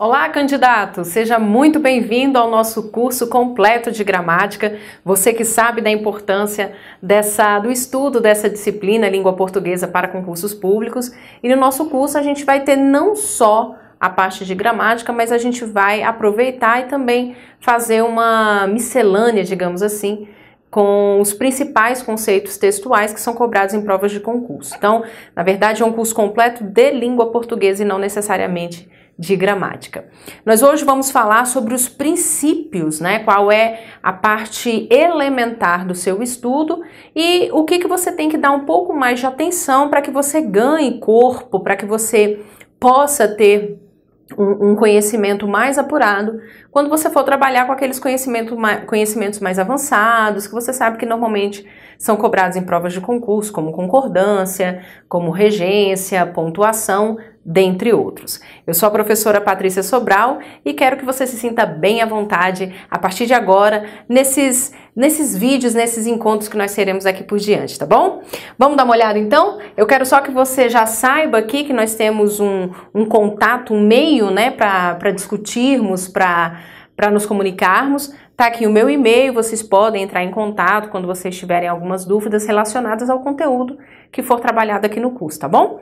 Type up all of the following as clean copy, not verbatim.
Olá, candidato! Seja muito bem-vindo ao nosso curso completo de gramática. Você que sabe da importância do estudo dessa disciplina, língua portuguesa para concursos públicos. E no nosso curso a gente vai ter não só a parte de gramática, mas a gente vai aproveitar e também fazer uma miscelânea, digamos assim, com os principais conceitos textuais que são cobrados em provas de concurso. Então, na verdade, é um curso completo de língua portuguesa e não necessariamente de gramática. Nós hoje vamos falar sobre os princípios, né? Qual é a parte elementar do seu estudo e o que você tem que dar um pouco mais de atenção para que você ganhe corpo, para que você possa ter um conhecimento mais apurado quando você for trabalhar com aqueles conhecimentos mais avançados, que você sabe que normalmente são cobrados em provas de concurso, como concordância, como regência, pontuação, dentre outros. Eu sou a professora Patrícia Sobral e quero que você se sinta bem à vontade a partir de agora nesses vídeos, nesses encontros que nós teremos aqui por diante, tá bom? Vamos dar uma olhada então? Eu quero só que você já saiba aqui que nós temos um contato, um meio, né, para discutirmos, para nos comunicarmos. Tá aqui o meu e-mail, vocês podem entrar em contato quando vocês tiverem algumas dúvidas relacionadas ao conteúdo que for trabalhado aqui no curso, tá bom?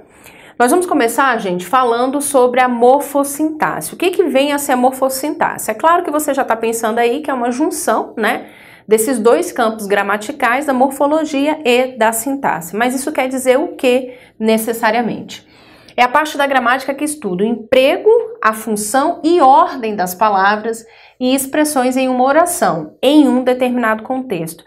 Nós vamos começar, gente, falando sobre a morfossintaxe. O que vem a ser a morfossintaxe? É claro que você já está pensando aí que é uma junção, né, desses dois campos gramaticais, da morfologia e da sintaxe. Mas isso quer dizer o que necessariamente? É a parte da gramática que estuda o emprego, a função e ordem das palavras e expressões em uma oração, em um determinado contexto.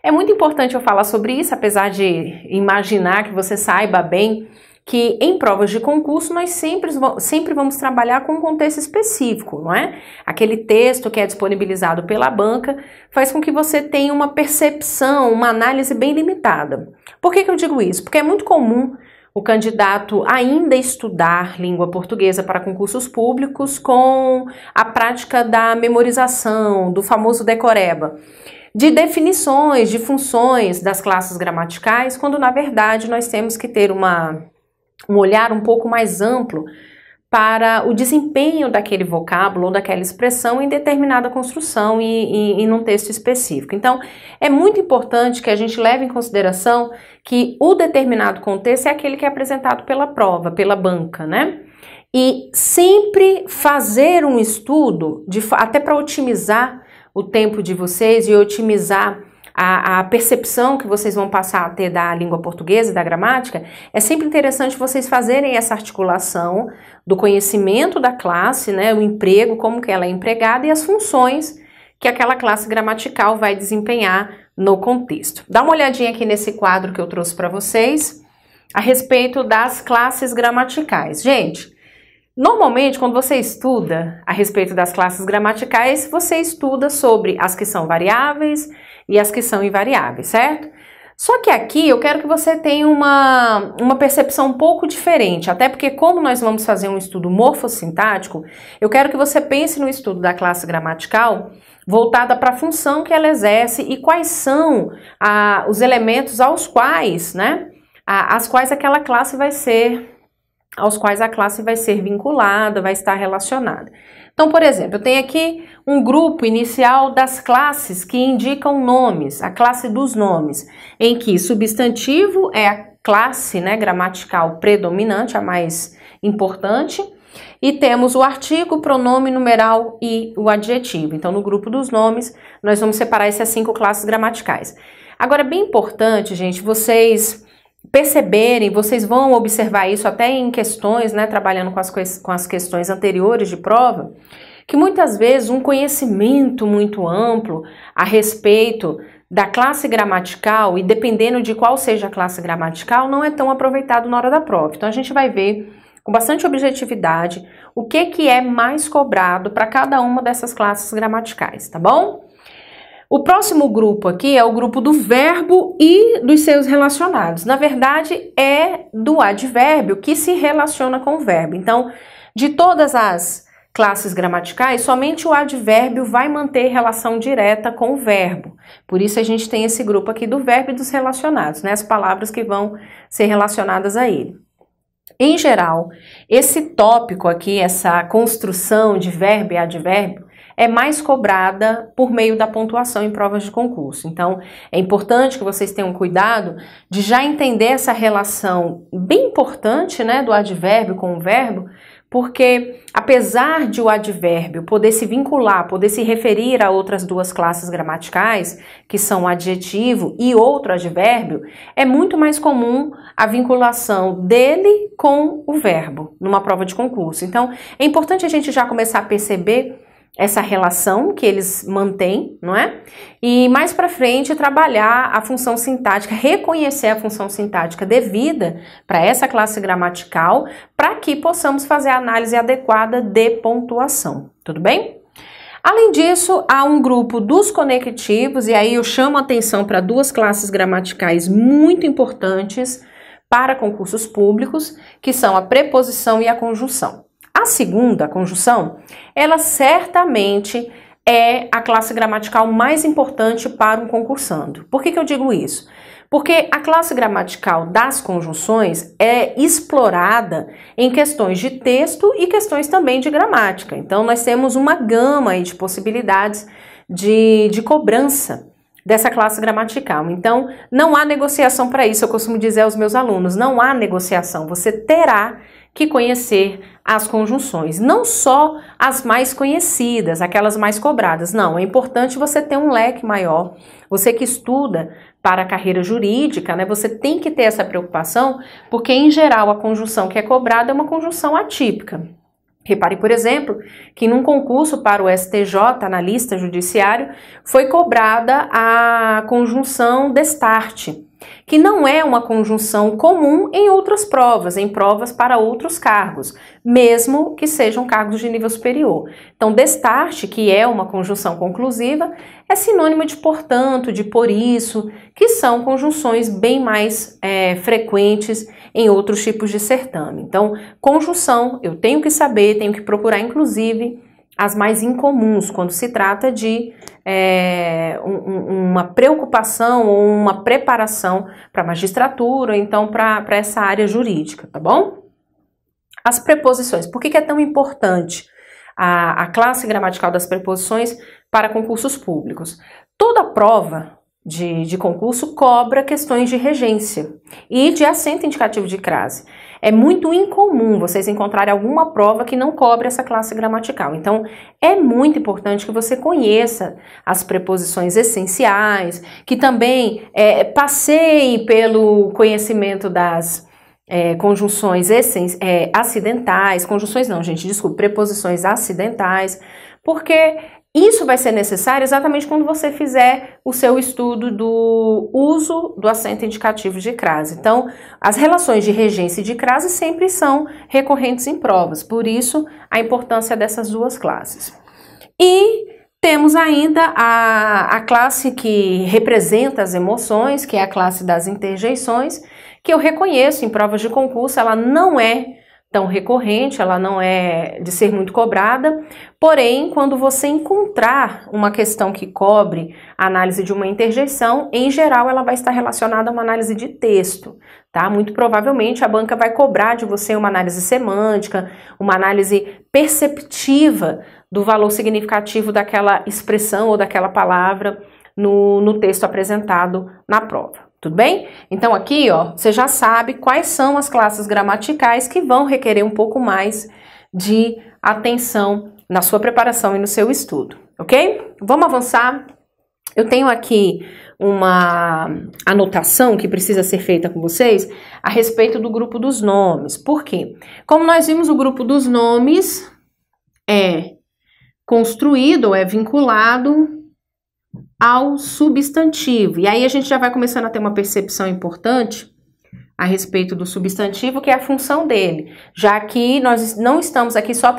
É muito importante eu falar sobre isso, apesar de imaginar que você saiba bem que em provas de concurso nós sempre vamos trabalhar com um contexto específico, não é? Aquele texto que é disponibilizado pela banca faz com que você tenha uma percepção, uma análise bem limitada. Por que eu digo isso? Porque é muito comum o candidato ainda estudar língua portuguesa para concursos públicos com a prática da memorização, do famoso decoreba, de definições, de funções das classes gramaticais, quando na verdade nós temos que ter um olhar um pouco mais amplo para o desempenho daquele vocábulo ou daquela expressão em determinada construção e num texto específico. Então, é muito importante que a gente leve em consideração que o determinado contexto é aquele que é apresentado pela prova, pela banca, né? E sempre fazer um estudo, até para otimizar o tempo de vocês e otimizar a percepção que vocês vão passar a ter da língua portuguesa e da gramática, é sempre interessante vocês fazerem essa articulação do conhecimento da classe, né, o emprego, como que ela é empregada e as funções que aquela classe gramatical vai desempenhar no contexto. Dá uma olhadinha aqui nesse quadro que eu trouxe para vocês a respeito das classes gramaticais. Gente, normalmente, quando você estuda a respeito das classes gramaticais, você estuda sobre as que são variáveis e as que são invariáveis, certo? Só que aqui eu quero que você tenha uma percepção um pouco diferente, até porque como nós vamos fazer um estudo morfossintático, eu quero que você pense no estudo da classe gramatical voltada para a função que ela exerce e quais são os elementos aos quais, né, às quais aquela classe vai ser vinculada, vai estar relacionada. Então, por exemplo, eu tenho aqui um grupo inicial das classes que indicam nomes, a classe dos nomes, em que substantivo é a classe, né, gramatical predominante, a mais importante, e temos o artigo, pronome, numeral e o adjetivo. Então, no grupo dos nomes, nós vamos separar essas 5 classes gramaticais. Agora, é bem importante, gente, vocês perceberem, vocês vão observar isso até em questões, né, trabalhando com as questões anteriores de prova, que muitas vezes um conhecimento muito amplo a respeito da classe gramatical, e dependendo de qual seja a classe gramatical, não é tão aproveitado na hora da prova. Então a gente vai ver com bastante objetividade o que é mais cobrado para cada uma dessas classes gramaticais, tá bom? O próximo grupo aqui é o grupo do verbo e dos seus relacionados. Na verdade, é do advérbio que se relaciona com o verbo. Então, de todas as classes gramaticais, somente o advérbio vai manter relação direta com o verbo. Por isso a gente tem esse grupo aqui do verbo e dos relacionados, né? As palavras que vão ser relacionadas a ele. Em geral, esse tópico aqui, essa construção de verbo e advérbio, é mais cobrada por meio da pontuação em provas de concurso. Então, é importante que vocês tenham cuidado de já entender essa relação bem importante, né, do advérbio com o verbo, porque apesar de o advérbio poder se vincular, poder se referir a outras duas classes gramaticais, que são o adjetivo e outro advérbio, é muito mais comum a vinculação dele com o verbo numa prova de concurso. Então, é importante a gente já começar a perceber essa relação que eles mantêm, não é? E mais para frente trabalhar a função sintática, reconhecer a função sintática devida para essa classe gramatical, para que possamos fazer a análise adequada de pontuação, tudo bem? Além disso, há um grupo dos conectivos, e aí eu chamo a atenção para duas classes gramaticais muito importantes para concursos públicos, que são a preposição e a conjunção. A segunda, a conjunção, ela certamente é a classe gramatical mais importante para um concursando. Por que eu digo isso? Porque a classe gramatical das conjunções é explorada em questões de texto e questões também de gramática. Então, nós temos uma gama aí de possibilidades de cobrança dessa classe gramatical. Então, não há negociação para isso. Eu costumo dizer aos meus alunos, não há negociação. Você terá que conhecer as conjunções, não só as mais conhecidas, aquelas mais cobradas. Não, é importante você ter um leque maior. Você que estuda para a carreira jurídica, né, você tem que ter essa preocupação, porque em geral a conjunção que é cobrada é uma conjunção atípica. Repare, por exemplo, que num concurso para o STJ, analista judiciário, foi cobrada a conjunção destarte, que não é uma conjunção comum em outras provas, em provas para outros cargos, mesmo que sejam cargos de nível superior. Então, destarte, que é uma conjunção conclusiva, é sinônimo de portanto, de por isso, que são conjunções bem mais frequentes em outros tipos de certame. Então, conjunção, eu tenho que saber, tenho que procurar, inclusive, as mais incomuns, quando se trata de uma preocupação ou uma preparação para a magistratura, então para essa área jurídica, tá bom? As preposições, por que é tão importante a classe gramatical das preposições para concursos públicos? Toda prova de concurso cobra questões de regência e de acento indicativo de crase. É muito incomum vocês encontrarem alguma prova que não cobre essa classe gramatical. Então, é muito importante que você conheça as preposições essenciais, que também passeie pelo conhecimento das conjunções acidentais, conjunções não, gente, desculpa, preposições acidentais, porque isso vai ser necessário exatamente quando você fizer o seu estudo do uso do acento indicativo de crase. Então, as relações de regência e de crase sempre são recorrentes em provas, por isso a importância dessas duas classes. E temos ainda a classe que representa as emoções, que é a classe das interjeições, que eu reconheço em provas de concurso, ela não é tão recorrente, ela não é de ser muito cobrada, porém, quando você encontrar uma questão que cobre a análise de uma interjeição, em geral ela vai estar relacionada a uma análise de texto, tá? Muito provavelmente a banca vai cobrar de você uma análise semântica, uma análise perceptiva do valor significativo daquela expressão ou daquela palavra no texto apresentado na prova. Tudo bem? Então aqui, ó, você já sabe quais são as classes gramaticais que vão requerer um pouco mais de atenção na sua preparação e no seu estudo, ok? Vamos avançar. Eu tenho aqui uma anotação que precisa ser feita com vocês a respeito do grupo dos nomes. Por quê? Como nós vimos, o grupo dos nomes é construído, é vinculado ao substantivo. E aí a gente já vai começando a ter uma percepção importante a respeito do substantivo, que é a função dele, já que nós não estamos aqui só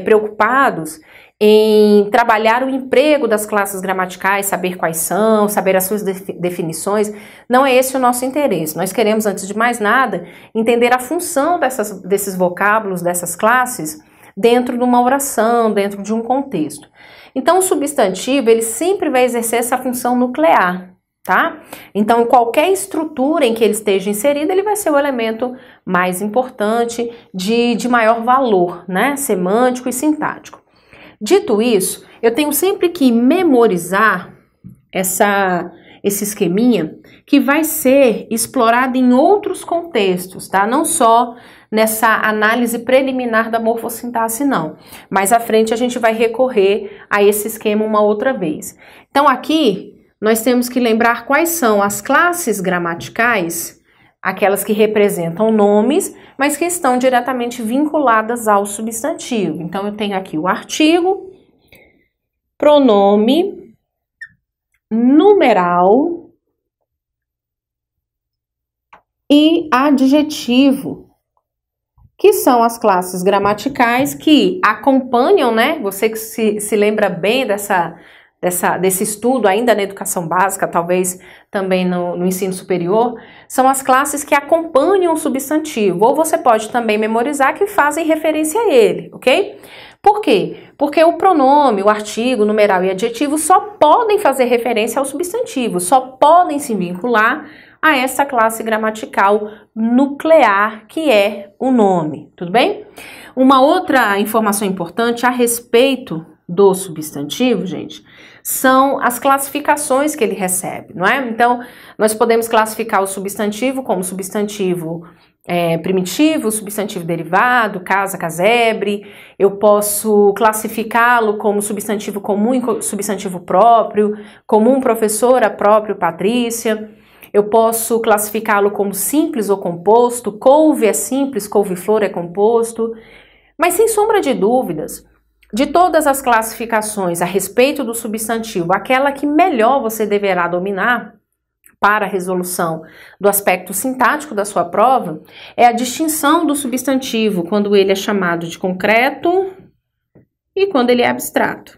preocupados em trabalhar o emprego das classes gramaticais, saber quais são, saber as suas definições. Não é esse o nosso interesse. Nós queremos, antes de mais nada, entender a função desses vocábulos, dessas classes, dentro de uma oração, dentro de um contexto. Então, o substantivo, ele sempre vai exercer essa função nuclear. tá? Então, qualquer estrutura em que ele esteja inserido, ele vai ser o elemento mais importante, de maior valor, né? Semântico e sintático. Dito isso, eu tenho sempre que memorizar esse esqueminha que vai ser explorado em outros contextos, tá? Não só nessa análise preliminar da morfossintaxe, não. Mais à frente a gente vai recorrer a esse esquema uma outra vez. Então aqui nós temos que lembrar quais são as classes gramaticais, aquelas que representam nomes, mas que estão diretamente vinculadas ao substantivo. Então eu tenho aqui o artigo, pronome, numeral e adjetivo, que são as classes gramaticais que acompanham, né? Você que se lembra bem desse estudo ainda na educação básica, talvez também no ensino superior, são as classes que acompanham o substantivo, ou você pode também memorizar que fazem referência a ele, ok? Por quê? Porque o pronome, o artigo, numeral e adjetivo só podem fazer referência ao substantivo, só podem se vincular a essa classe gramatical nuclear que é o nome, tudo bem? Uma outra informação importante a respeito do substantivo, gente, são as classificações que ele recebe, não é? Então, nós podemos classificar o substantivo como substantivo primitivo, substantivo derivado, casa, casebre. Eu posso classificá-lo como substantivo comum e substantivo próprio, comum professora, próprio Patrícia. Eu posso classificá-lo como simples ou composto, couve é simples, couve-flor é composto. Mas sem sombra de dúvidas, de todas as classificações a respeito do substantivo, aquela que melhor você deverá dominar para a resolução do aspecto sintático da sua prova é a distinção do substantivo quando ele é chamado de concreto e quando ele é abstrato,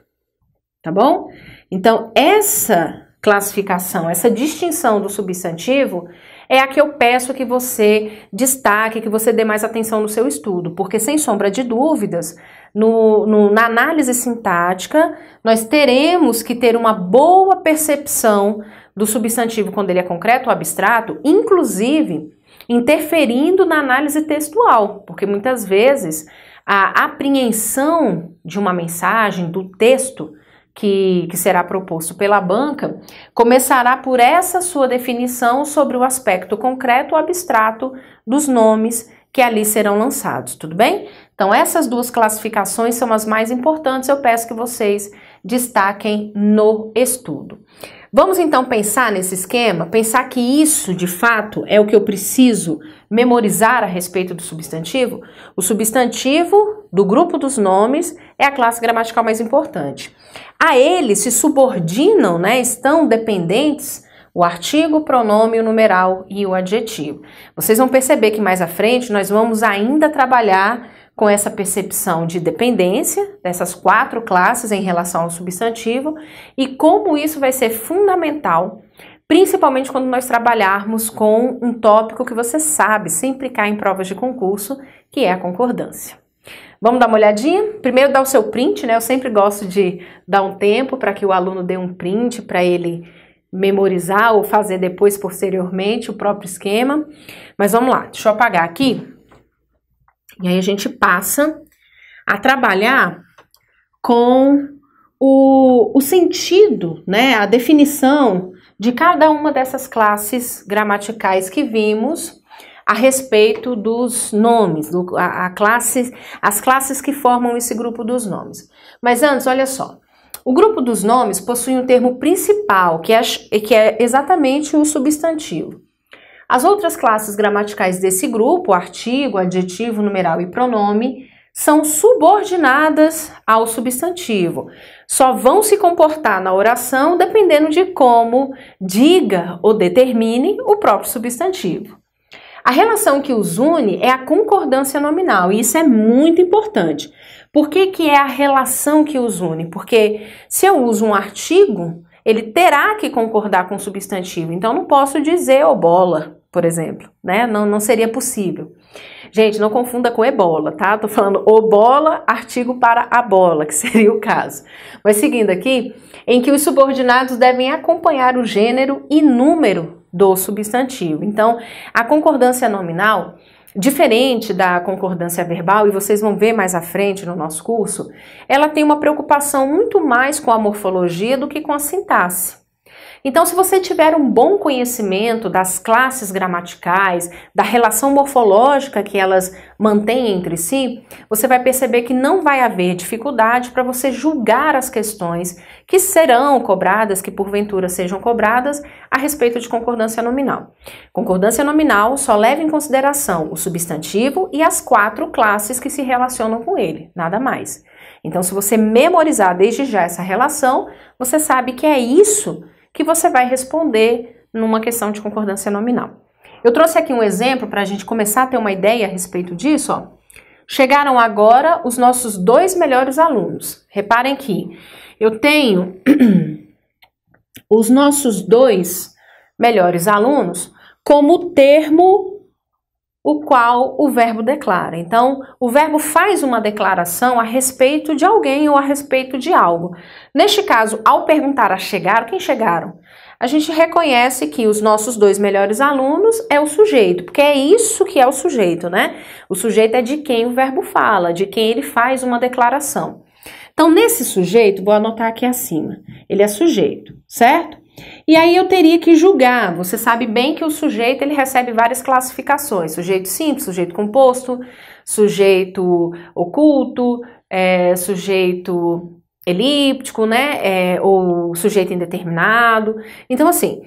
tá bom? Então, essa classificação, essa distinção do substantivo é a que eu peço que você destaque, que você dê mais atenção no seu estudo, porque sem sombra de dúvidas, na análise sintática, nós teremos que ter uma boa percepção do substantivo quando ele é concreto ou abstrato, inclusive interferindo na análise textual, porque muitas vezes a apreensão de uma mensagem, do texto que será proposto pela banca, começará por essa sua definição sobre o aspecto concreto ou abstrato dos nomes que ali serão lançados, tudo bem? Então, essas duas classificações são as mais importantes, eu peço que vocês destaquem no estudo. Vamos então pensar nesse esquema, pensar que isso de fato é o que eu preciso memorizar a respeito do substantivo? O substantivo do grupo dos nomes é a classe gramatical mais importante. A ele se subordinam, né, estão dependentes o artigo, o pronome, o numeral e o adjetivo. Vocês vão perceber que mais à frente nós vamos ainda trabalhar com essa percepção de dependência dessas 4 classes em relação ao substantivo e como isso vai ser fundamental, principalmente quando nós trabalharmos com um tópico que você sabe sempre cai em provas de concurso, que é a concordância. Vamos dar uma olhadinha? Primeiro dá o seu print, né? Eu sempre gosto de dar um tempo para que o aluno dê um print para ele memorizar ou fazer depois, posteriormente, o próprio esquema. Mas vamos lá, deixa eu apagar aqui. E aí a gente passa a trabalhar com o sentido, né, a definição de cada uma dessas classes gramaticais que vimos a respeito dos nomes, as classes que formam esse grupo dos nomes. Mas antes, olha só, o grupo dos nomes possui um termo principal, que é exatamente o substantivo. As outras classes gramaticais desse grupo, artigo, adjetivo, numeral e pronome, são subordinadas ao substantivo. Só vão se comportar na oração dependendo de como diga ou determine o próprio substantivo. A relação que os une é a concordância nominal, e isso é muito importante. Por que é a relação que os une? Porque se eu uso um artigo, ele terá que concordar com o substantivo. Então, não posso dizer ô bola. por exemplo, né? Não seria possível. Gente, não confunda com ebola, tá? Tô falando o bola, artigo para a bola, que seria o caso. Mas seguindo aqui, em que os subordinados devem acompanhar o gênero e número do substantivo. Então, a concordância nominal, diferente da concordância verbal, e vocês vão ver mais à frente no nosso curso, ela tem uma preocupação muito mais com a morfologia do que com a sintaxe. Então, se você tiver um bom conhecimento das classes gramaticais, da relação morfológica que elas mantêm entre si, você vai perceber que não vai haver dificuldade para você julgar as questões que serão cobradas, que porventura sejam cobradas, a respeito de concordância nominal. Concordância nominal só leva em consideração o substantivo e as 4 classes que se relacionam com ele, nada mais. Então, se você memorizar desde já essa relação, você sabe que é isso que você vai responder numa questão de concordância nominal. Eu trouxe aqui um exemplo para a gente começar a ter uma ideia a respeito disso. Ó. Chegaram agora os nossos 2 melhores alunos. Reparem que eu tenho os nossos 2 melhores alunos como termo o qual o verbo declara. Então, o verbo faz uma declaração a respeito de alguém ou a respeito de algo. Neste caso, ao perguntar a chegaram, quem chegaram? A gente reconhece que os nossos 2 melhores alunos é o sujeito, porque é isso que é o sujeito, né? O sujeito é de quem o verbo fala, de quem ele faz uma declaração. Então, nesse sujeito, vou anotar aqui acima, ele é sujeito, certo? E aí eu teria que julgar, você sabe bem que o sujeito ele recebe várias classificações, sujeito simples, sujeito composto, sujeito oculto, sujeito elíptico, né, ou sujeito indeterminado. Então assim,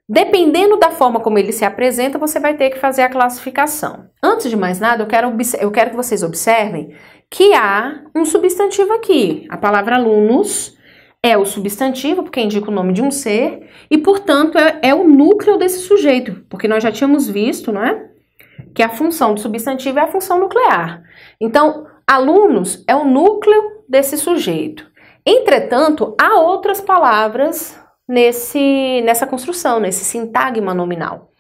dependendo da forma como ele se apresenta, você vai ter que fazer a classificação. Antes de mais nada, eu quero que vocês observem que há um substantivo aqui, a palavra alunos é o substantivo, porque indica o nome de um ser, e, portanto, é o núcleo desse sujeito, porque nós já tínhamos visto, não é? Que a função do substantivo é a função nuclear. Então, alunos é o núcleo desse sujeito. Entretanto, há outras palavras nessa construção, nesse sintagma nominal.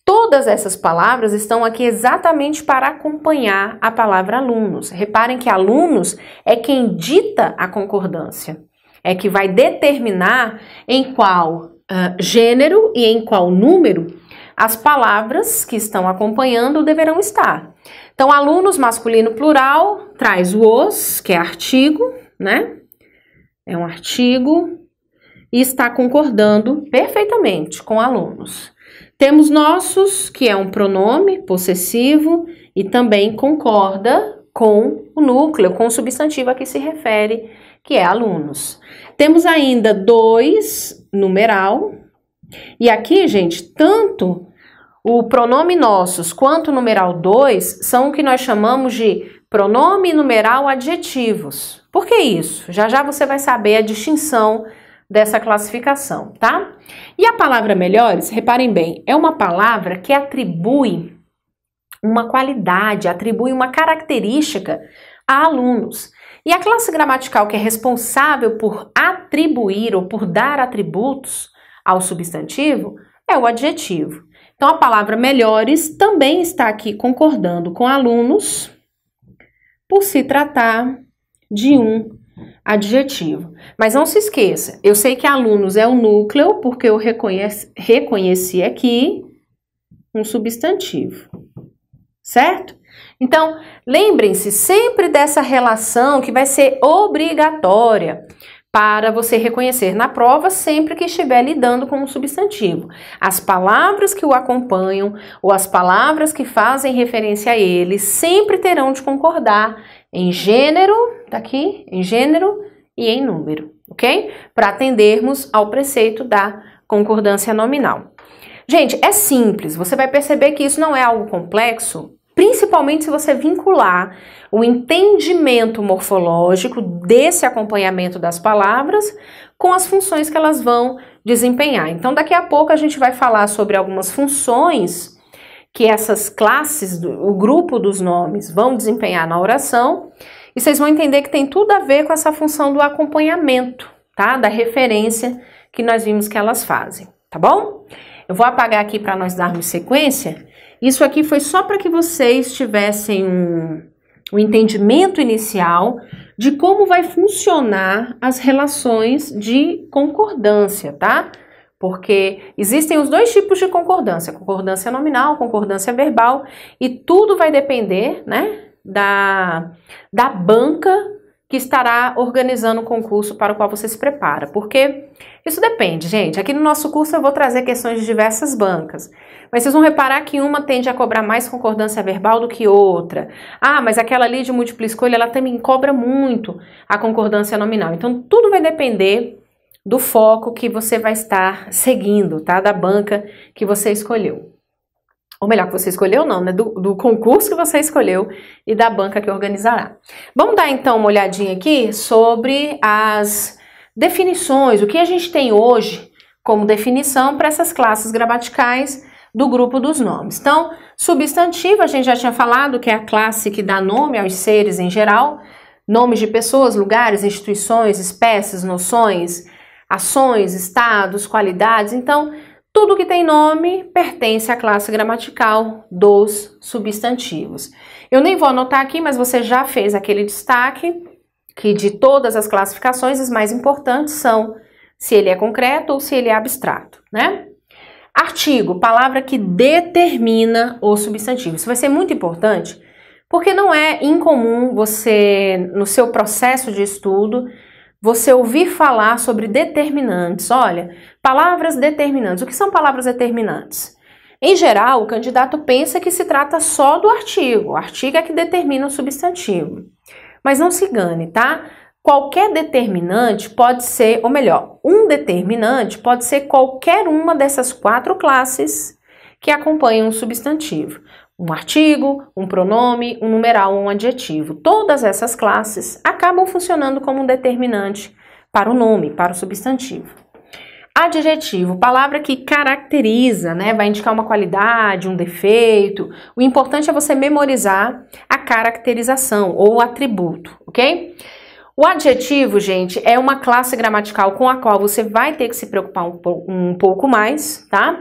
Todas essas palavras estão aqui exatamente para acompanhar a palavra alunos. Reparem que alunos é quem dita a concordância. É que vai determinar em qual gênero e em qual número as palavras que estão acompanhando deverão estar. Então, alunos masculino plural traz o os, que é artigo, né? É um artigo e está concordando perfeitamente com alunos. Temos nossos, que é um pronome possessivo e também concorda com o núcleo, com o substantivo a que se refere, que é alunos. Temos ainda 2, numeral, e aqui, gente, tanto o pronome nossos quanto o numeral 2 são o que nós chamamos de pronome numeral adjetivos. Por que isso? Já já você vai saber a distinção dessa classificação, tá? E a palavra melhores, reparem bem, é uma palavra que atribui uma qualidade, atribui uma característica a alunos. E a classe gramatical que é responsável por atribuir ou por dar atributos ao substantivo é o adjetivo. Então, a palavra melhores também está aqui concordando com alunos por se tratar de um adjetivo. Mas não se esqueça, eu sei que alunos é o núcleo porque eu reconheci aqui um substantivo, certo? Então, lembrem-se sempre dessa relação que vai ser obrigatória para você reconhecer na prova sempre que estiver lidando com um substantivo. As palavras que o acompanham ou as palavras que fazem referência a ele sempre terão de concordar em gênero, tá aqui, em gênero e em número, ok? Para atendermos ao preceito da concordância nominal. Gente, é simples, você vai perceber que isso não é algo complexo, principalmente se você vincular o entendimento morfológico desse acompanhamento das palavras com as funções que elas vão desempenhar. Então, daqui a pouco a gente vai falar sobre algumas funções que essas classes, o grupo dos nomes, vão desempenhar na oração, e vocês vão entender que tem tudo a ver com essa função do acompanhamento, tá? Da referência que nós vimos que elas fazem, tá bom? Eu vou apagar aqui para nós darmos sequência. Isso aqui foi só para que vocês tivessem um entendimento inicial de como vai funcionar as relações de concordância, tá? Porque existem os dois tipos de concordância, concordância nominal, concordância verbal, e tudo vai depender, né, da banca que estará organizando o concurso para o qual você se prepara. Porque isso depende, gente. Aqui no nosso curso eu vou trazer questões de diversas bancas, mas vocês vão reparar que uma tende a cobrar mais concordância verbal do que outra. Ah, mas aquela ali de múltipla escolha, ela também cobra muito a concordância nominal. Então, tudo vai depender do foco que você vai estar seguindo, tá? Da banca que você escolheu. Ou melhor, que você escolheu não, né? Do concurso que você escolheu e da banca que organizará. Vamos dar então uma olhadinha aqui sobre as definições, o que a gente tem hoje como definição para essas classes gramaticais do grupo dos nomes. Então, substantivo, a gente já tinha falado que é a classe que dá nome aos seres em geral, nomes de pessoas, lugares, instituições, espécies, noções, ações, estados, qualidades. Então, tudo que tem nome pertence à classe gramatical dos substantivos. Eu nem vou anotar aqui, mas você já fez aquele destaque que de todas as classificações, as mais importantes são se ele é concreto ou se ele é abstrato, né? Artigo, palavra que determina o substantivo. Isso vai ser muito importante, porque não é incomum você, no seu processo de estudo, você ouvir falar sobre determinantes. Olha, palavras determinantes. O que são palavras determinantes? Em geral, o candidato pensa que se trata só do artigo. O artigo é que determina o substantivo. Mas não se engane, tá? Qualquer determinante pode ser, ou melhor, um determinante pode ser qualquer uma dessas 4 classes que acompanham um substantivo. Um artigo, um pronome, um numeral ou um adjetivo. Todas essas classes acabam funcionando como um determinante para o nome, para o substantivo. Adjetivo, palavra que caracteriza, né? Vai indicar uma qualidade, um defeito. O importante é você memorizar a caracterização ou o atributo, ok? O adjetivo, gente, é uma classe gramatical com a qual você vai ter que se preocupar um pouco mais, tá?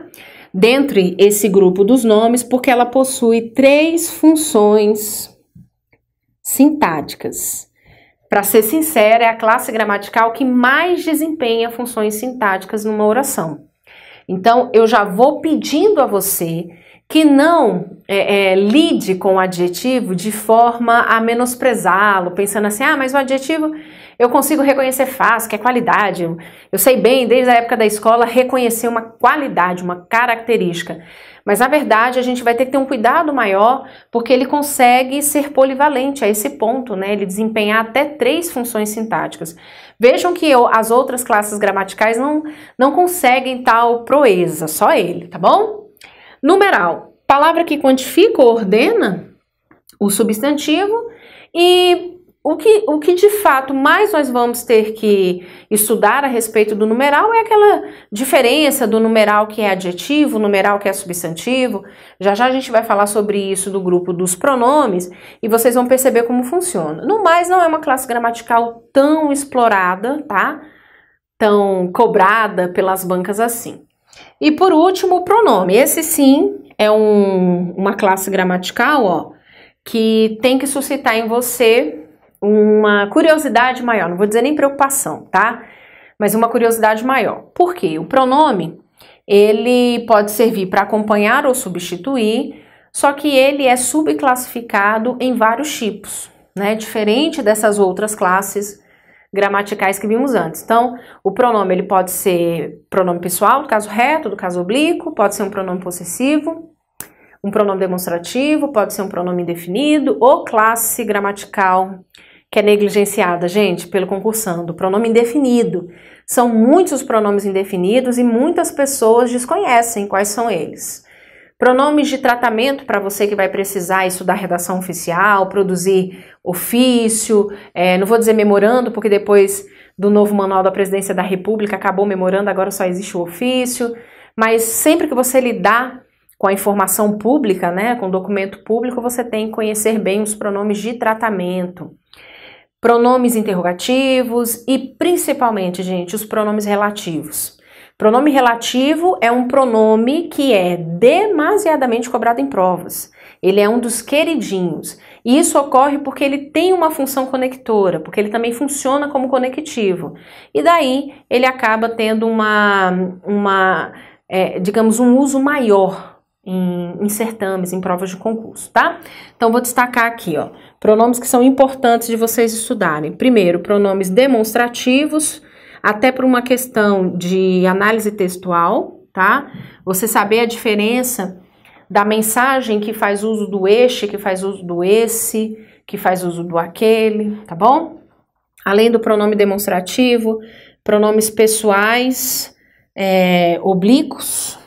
Dentre esse grupo dos nomes, porque ela possui 3 funções sintáticas. Para ser sincera, é a classe gramatical que mais desempenha funções sintáticas numa oração. Então, eu já vou pedindo a você que não lide com o adjetivo de forma a menosprezá-lo, pensando assim, ah, mas o adjetivo eu consigo reconhecer fácil, que é qualidade. Eu sei bem, desde a época da escola, reconhecer uma qualidade, uma característica. Mas, na verdade, a gente vai ter que ter um cuidado maior, porque ele consegue ser polivalente a esse ponto, né? Ele desempenhar até 3 funções sintáticas. Vejam que as outras classes gramaticais não conseguem tal proeza, só ele, tá bom? Numeral, palavra que quantifica ou ordena o substantivo, e o que de fato mais nós vamos ter que estudar a respeito do numeral é aquela diferença do numeral que é adjetivo, numeral que é substantivo. Já já a gente vai falar sobre isso do grupo dos pronomes e vocês vão perceber como funciona. No mais, não é uma classe gramatical tão explorada, tá? Tão cobrada pelas bancas assim. E por último, o pronome. Esse sim é uma classe gramatical, ó, que tem que suscitar em você uma curiosidade maior, não vou dizer nem preocupação, tá? Mas uma curiosidade maior. Por quê? O pronome, ele pode servir para acompanhar ou substituir, só que ele é subclassificado em vários tipos, né? Diferente dessas outras classes gramaticais que vimos antes. Então, o pronome ele pode ser pronome pessoal, do caso reto, do caso oblíquo, pode ser um pronome possessivo, um pronome demonstrativo, pode ser um pronome indefinido, ou classe gramatical que é negligenciada, gente, pelo concursando, pronome indefinido. São muitos os pronomes indefinidos e muitas pessoas desconhecem quais são eles. Pronomes de tratamento para você que vai precisar estudar redação oficial, produzir ofício, não vou dizer memorando, porque depois do novo Manual da Presidência da República acabou memorando, agora só existe o ofício, mas sempre que você lidar com a informação pública, né, com o documento público, você tem que conhecer bem os pronomes de tratamento. Pronomes interrogativos e, principalmente, gente, os pronomes relativos. Pronome relativo é um pronome que é demasiadamente cobrado em provas. Ele é um dos queridinhos. E isso ocorre porque ele tem uma função conectora, porque ele também funciona como conectivo. E daí ele acaba tendo digamos, um uso maior em certames, em provas de concurso, tá? Então, vou destacar aqui, ó, pronomes que são importantes de vocês estudarem. Primeiro, pronomes demonstrativos, até por uma questão de análise textual, tá? Você saber a diferença da mensagem que faz uso do este, que faz uso do esse, que faz uso do aquele, tá bom? Além do pronome demonstrativo, pronomes pessoais, oblíquos,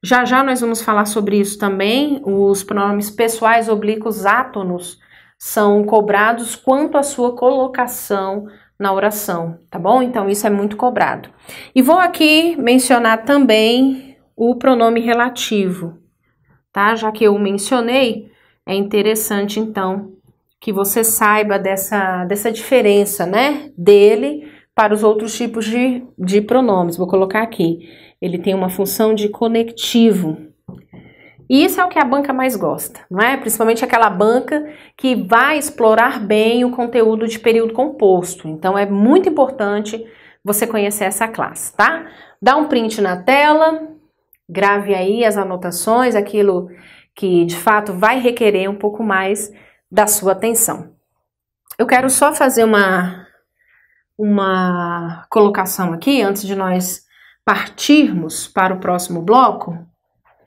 Já já nós vamos falar sobre isso também. Os pronomes pessoais oblíquos átonos são cobrados quanto à sua colocação na oração, tá bom? Então, isso é muito cobrado. E vou aqui mencionar também o pronome relativo, tá? Já que eu mencionei, é interessante, então, que você saiba dessa diferença, né? Dele para os outros tipos de pronomes. Vou colocar aqui. Ele tem uma função de conectivo. E isso é o que a banca mais gosta, não é? Principalmente aquela banca que vai explorar bem o conteúdo de período composto. Então, é muito importante você conhecer essa classe, tá? Dá um print na tela, grave aí as anotações, aquilo que de fato vai requerer um pouco mais da sua atenção. Eu quero só fazer uma colocação aqui, antes de nós partirmos para o próximo bloco.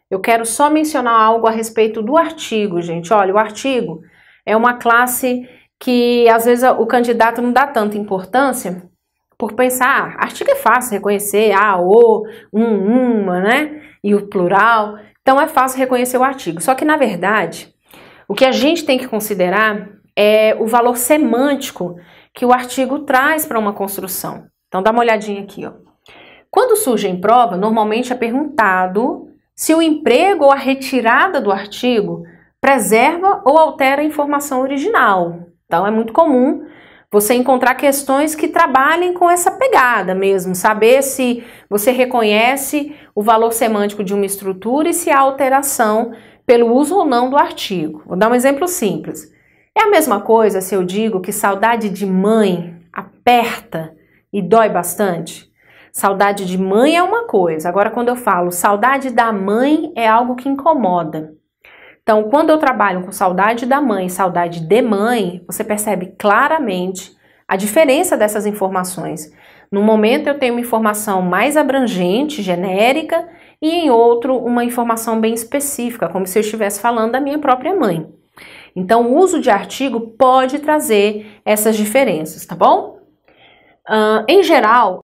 Eu quero só mencionar algo a respeito do artigo, gente. Olha, o artigo é uma classe que às vezes o candidato não dá tanta importância por pensar, artigo é fácil reconhecer, uma, né? E o plural. Então é fácil reconhecer o artigo. Só que na verdade, o que a gente tem que considerar é o valor semântico que o artigo traz para uma construção. Então dá uma olhadinha aqui, ó. Quando surge em prova, normalmente é perguntado se o emprego ou a retirada do artigo preserva ou altera a informação original. Então, é muito comum você encontrar questões que trabalhem com essa pegada mesmo, saber se você reconhece o valor semântico de uma estrutura e se há alteração pelo uso ou não do artigo. Vou dar um exemplo simples. É a mesma coisa se eu digo que saudade de mãe aperta e dói bastante? Saudade de mãe é uma coisa, agora quando eu falo saudade da mãe é algo que incomoda. Então, quando eu trabalho com saudade da mãe, saudade de mãe, você percebe claramente a diferença dessas informações. No momento eu tenho uma informação mais abrangente, genérica, e em outro uma informação bem específica, como se eu estivesse falando da minha própria mãe. Então, o uso de artigo pode trazer essas diferenças, tá bom? Em geral,